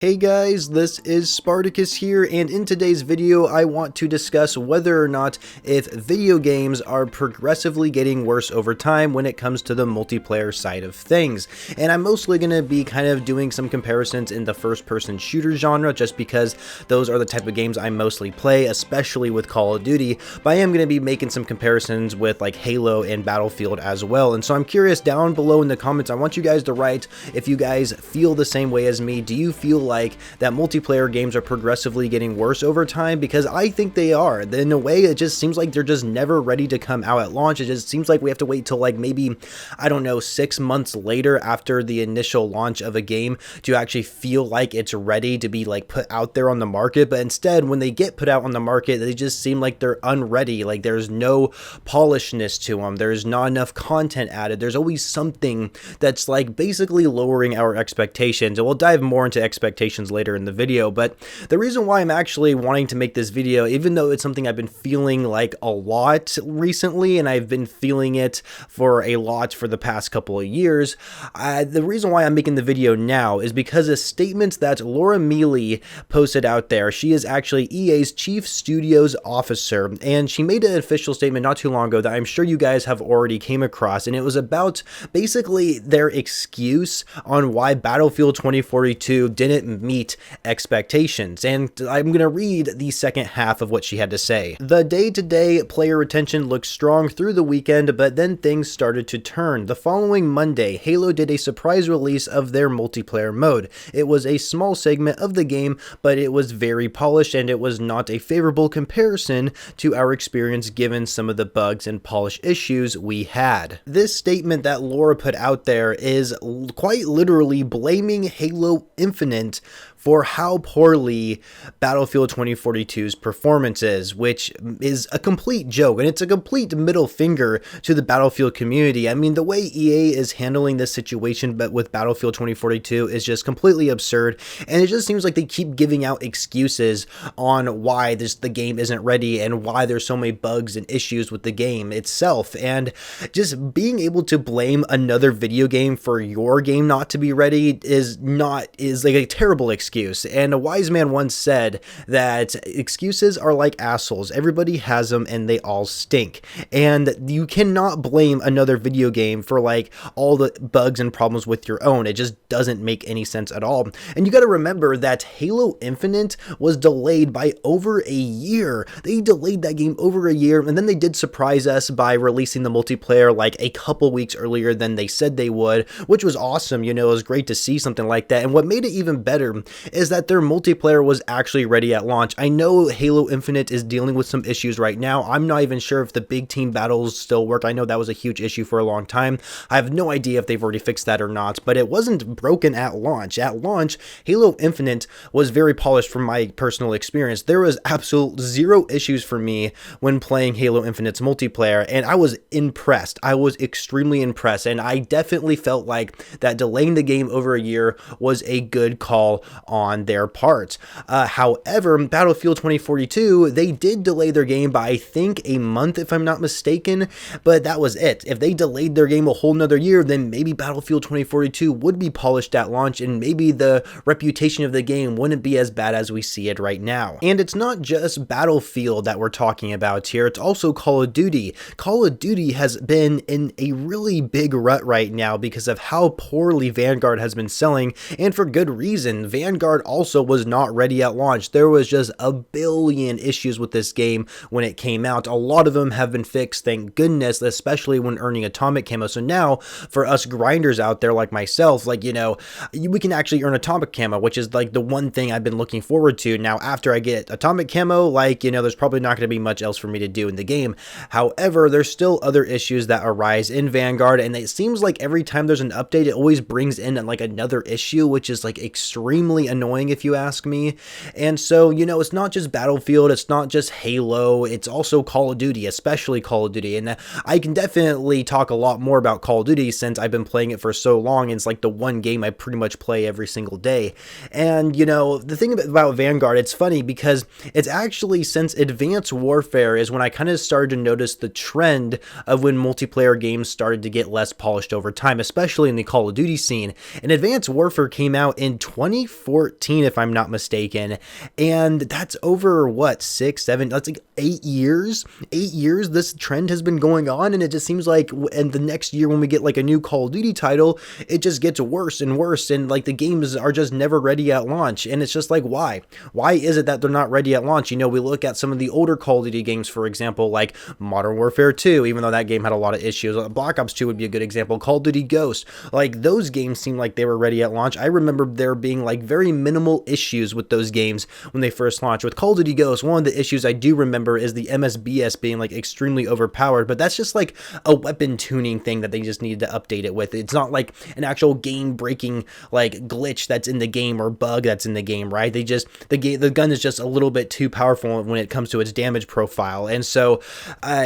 Hey guys, this is Spartacus here, and in today's video I want to discuss whether or not if video games are progressively getting worse over time when it comes to the multiplayer side of things. And I'm mostly going to be kind of doing some comparisons in the first-person shooter genre just because those are the type of games I mostly play, especially with Call of Duty, but I am going to be making some comparisons with like Halo and Battlefield as well. And so I'm curious, down below in the comments, I want you guys to write if you guys feel the same way as me. Do you feel like that multiplayer games are progressively getting worse over time? Because I think they are. In a way, it just seems like they're just never ready to come out at launch. It just seems like we have to wait till like maybe, I don't know, 6 months later after the initial launch of a game to actually feel like it's ready to be like put out there on the market. But instead, when they get put out on the market, they just seem like they're unready. Like there's no polishness to them. There's not enough content added. There's always something that's like basically lowering our expectations. And we'll dive more into expectations later in the video, but the reason why I'm actually wanting to make this video, even though it's something I've been feeling like a lot recently, and I've been feeling it for a lot for the past couple of years, the reason why I'm making the video now is because a statement that Laura Miele posted out there. She is actually EA's Chief Studios Officer, and she made an official statement not too long ago that I'm sure you guys have already came across, and it was about basically their excuse on why Battlefield 2042 didn't meet expectations. And I'm going to read the second half of what she had to say. The day-to-day player retention looked strong through the weekend, but then things started to turn. The following Monday, Halo did a surprise release of their multiplayer mode. It was a small segment of the game, but it was very polished, and it was not a favorable comparison to our experience given some of the bugs and polish issues we had. This statement that Laura put out there is quite literally blaming Halo Infinite for how poorly Battlefield 2042's performance is, which is a complete joke, and it's a complete middle finger to the Battlefield community. I mean, the way EA is handling this situation but with Battlefield 2042 is just completely absurd, and it just seems like they keep giving out excuses on why the game isn't ready and why there's so many bugs and issues with the game itself. And just being able to blame another video game for your game not to be ready is like a terrible excuse. And a wise man once said that excuses are like assholes. Everybody has them and they all stink. And you cannot blame another video game for like all the bugs and problems with your own. It just doesn't make any sense at all. And you got to remember that Halo Infinite was delayed by over a year. They delayed that game over a year, and then they did surprise us by releasing the multiplayer like a couple weeks earlier than they said they would, which was awesome. You know, it was great to see something like that. And what made it even better is that their multiplayer was actually ready at launch. I know Halo Infinite is dealing with some issues right now. I'm not even sure if the big team battles still work. I know that was a huge issue for a long time. I have no idea if they've already fixed that or not, but it wasn't broken at launch. At launch, Halo Infinite was very polished from my personal experience. There was absolute zero issues for me when playing Halo Infinite's multiplayer, and I was impressed. I was extremely impressed, and I definitely felt like that delaying the game over a year was a good call on their part. However, Battlefield 2042, they did delay their game by I think a month if I'm not mistaken, but that was it. If they delayed their game a whole nother year, then maybe Battlefield 2042 would be polished at launch, and maybe the reputation of the game wouldn't be as bad as we see it right now. And it's not just Battlefield that we're talking about here, it's also Call of Duty. Call of Duty has been in a really big rut right now because of how poorly Vanguard has been selling, and for good reason. Vanguard also was not ready at launch. There was just a billion issues with this game when it came out. A lot of them have been fixed, thank goodness, especially when earning atomic camo. So now for us grinders out there like myself, like, you know, we can actually earn atomic camo, which is like the one thing I've been looking forward to. Now after I get atomic camo, like, you know, there's probably not going to be much else for me to do in the game. However, there's still other issues that arise in Vanguard, and it seems like every time there's an update, it always brings in like another issue, which is like extremely annoying if you ask me. And so, you know, it's not just Battlefield, it's not just Halo, it's also Call of Duty, especially Call of Duty. And I can definitely talk a lot more about Call of Duty since I've been playing it for so long. It's like the one game I pretty much play every single day. And, you know, the thing about Vanguard, it's funny because it's actually since Advanced Warfare is when I kind of started to notice the trend of when multiplayer games started to get less polished over time, especially in the Call of Duty scene. And Advanced Warfare came out in 2014, if I'm not mistaken. And that's over what, 6, 7, that's like 8 years. 8 years this trend has been going on, and it just seems like and the next year when we get like a new Call of Duty title, it just gets worse and worse, and like the games are just never ready at launch. And it's just like, why is it that they're not ready at launch? You know, we look at some of the older Call of Duty games, for example, like Modern Warfare 2, even though that game had a lot of issues. Black Ops 2 would be a good example. Call of Duty Ghost, like those games seem like they were ready at launch. I remember there being like very minimal issues with those games when they first launched. With Call of Duty Ghost, one of the issues I do remember is the MSBS being like extremely overpowered, but that's just like a weapon tuning thing that they just needed to update it with. It's not like an actual game breaking like glitch that's in the game or bug that's in the game, right? They just the gun is just a little bit too powerful when it comes to its damage profile. And so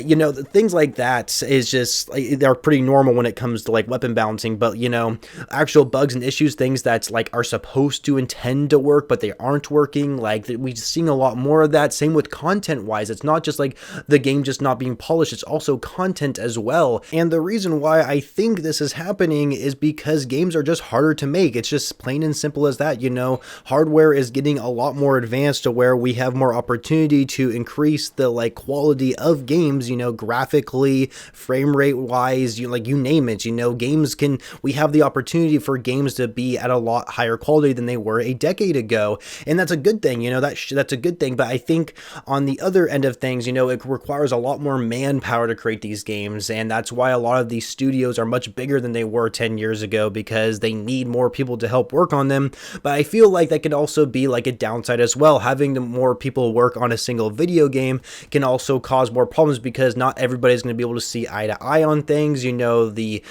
you know, things like that is just like, they're pretty normal when it comes to like weapon balancing. But you know, actual bugs and issues, things that's like are supposed to intend to work but they aren't working, like we're seeing a lot more of that. Same with content wise, it's not just like the game just not being polished, it's also content as well. And the reason why I think this is happening is because games are just harder to make. It's just plain and simple as that. You know, hardware is getting a lot more advanced to where we have more opportunity to increase the like quality of games, you know, graphically, frame rate wise, you name it. You know, we have the opportunity for games to be at a lot higher quality than they were a decade ago, and that's a good thing. You know, that's a good thing. But I think on the other end of things, you know, it requires a lot more manpower to create these games, and that's why a lot of these studios are much bigger than they were 10 years ago, because they need more people to help work on them. But I feel like that could also be like a downside as well. Having more people work on a single video game can also cause more problems, because not everybody's going to be able to see eye to eye on things. You know, the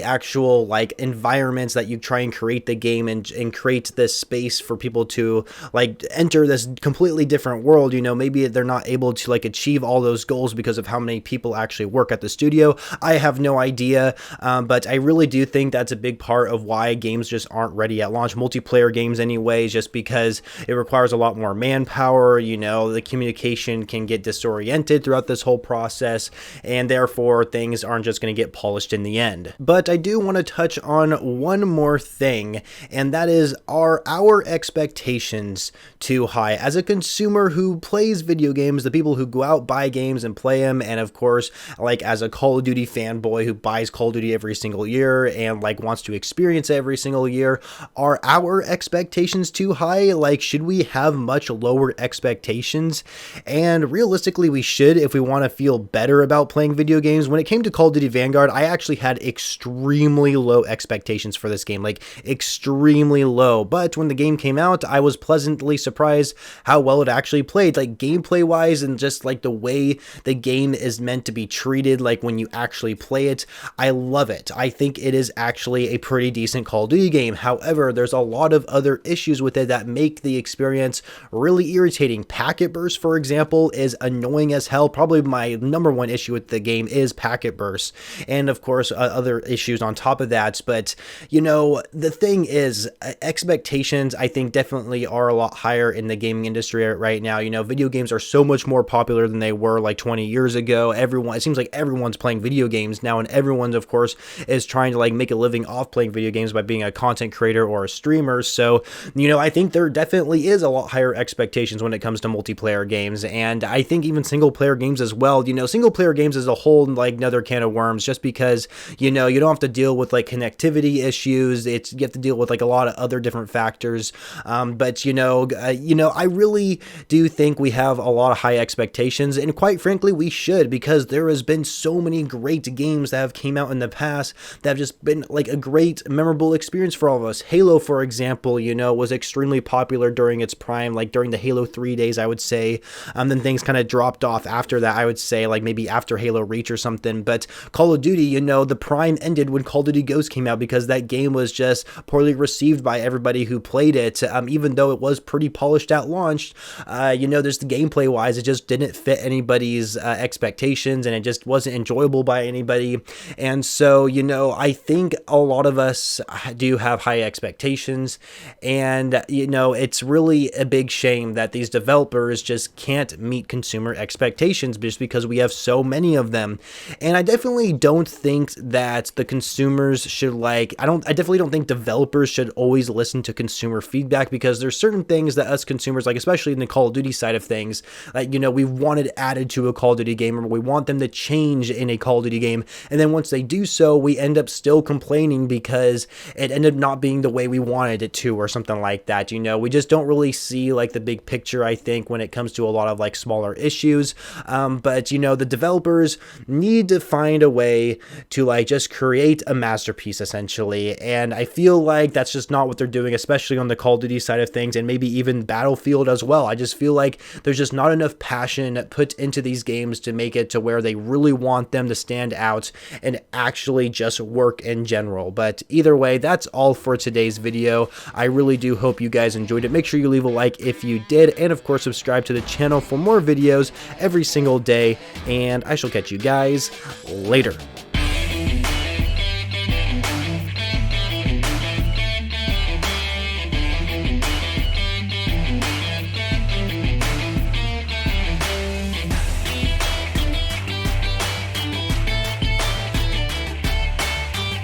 actual like environments that you try and create the game and create this space for people to like enter this completely different world. You know, maybe they're not able to like achieve all those goals because of how many people actually work at the studio. I have no idea, but I really do think that's a big part of why games just aren't ready at launch. Multiplayer games anyways, just because it requires a lot more manpower. You know, the communication can get disoriented throughout this whole process, and therefore things aren't just going to get polished in the end. But I do want to touch on one more thing, and that is, are our expectations too high? As a consumer who plays video games, the people who go out, buy games and play them, and of course, like as a Call of Duty fanboy who buys Call of Duty every single year and like wants to experience every single year, are our expectations too high? Like, should we have much lower expectations? And realistically, we should, if we want to feel better about playing video games. When it came to Call of Duty Vanguard, I actually had extremely low expectations for this game, like extremely low. But when the game came out, I was pleasantly surprised how well it actually played, like gameplay wise, and just like the way the game is meant to be treated, like when you actually play it. I love it. I think it is actually a pretty decent Call of Duty game. However, there's a lot of other issues with it that make the experience really irritating. Packet burst, for example, is annoying as hell. Probably my number one issue with the game is packet burst, and of course other issues on top of that. But you know, the thing is, expectations I think definitely are a lot higher in the gaming industry right now. You know, video games are so much more popular than they were like 20 years ago. It seems like everyone's playing video games now, and everyone of course is trying to like make a living off playing video games by being a content creator or a streamer. So you know, I think there definitely is a lot higher expectations when it comes to multiplayer games, and I think even single player games as well. You know, single player games as a whole, like another can of worms, just because you know, you don't have to deal with like connectivity issues. You have to deal with like a lot of other different factors. But you know, I really do think we have a lot of high expectations, and quite frankly, we should, because there has been so many great games that have came out in the past that have just been like a great, memorable experience for all of us. Halo, for example, you know, was extremely popular during its prime, like during the Halo 3 days, I would say. Then things kind of dropped off after that, I would say, like maybe after Halo Reach or something. But Call of Duty, you know, the prime ended when Call of Duty Ghost came out, because that game was just poorly received by everybody who played it. Even though it was pretty polished at launch, you know, there's the gameplay wise, it just didn't fit anybody's expectations, and it just wasn't enjoyable by anybody. And so, you know, I think a lot of us do have high expectations, and you know, it's really a big shame that these developers just can't meet consumer expectations just because we have so many of them. And I definitely don't think that the consumers should I definitely don't think developers should always listen listen to consumer feedback, because there's certain things that us consumers, like especially in the Call of Duty side of things, like, you know, we wanted added to a Call of Duty game, or we want them to change in a Call of Duty game, and then once they do so, we end up still complaining because it ended up not being the way we wanted it to, or something like that. You know, we just don't really see like the big picture, I think, when it comes to a lot of like smaller issues. But you know, the developers need to find a way to like just create a masterpiece essentially, and I feel like that's just not what they're doing, especially on the Call of Duty side of things, and maybe even Battlefield as well. I just feel like there's just not enough passion put into these games to make it to where they really want them to stand out and actually just work in general. But either way, that's all for today's video. I really do hope you guys enjoyed it. Make sure you leave a like if you did, and of course subscribe to the channel for more videos every single day, and I shall catch you guys later.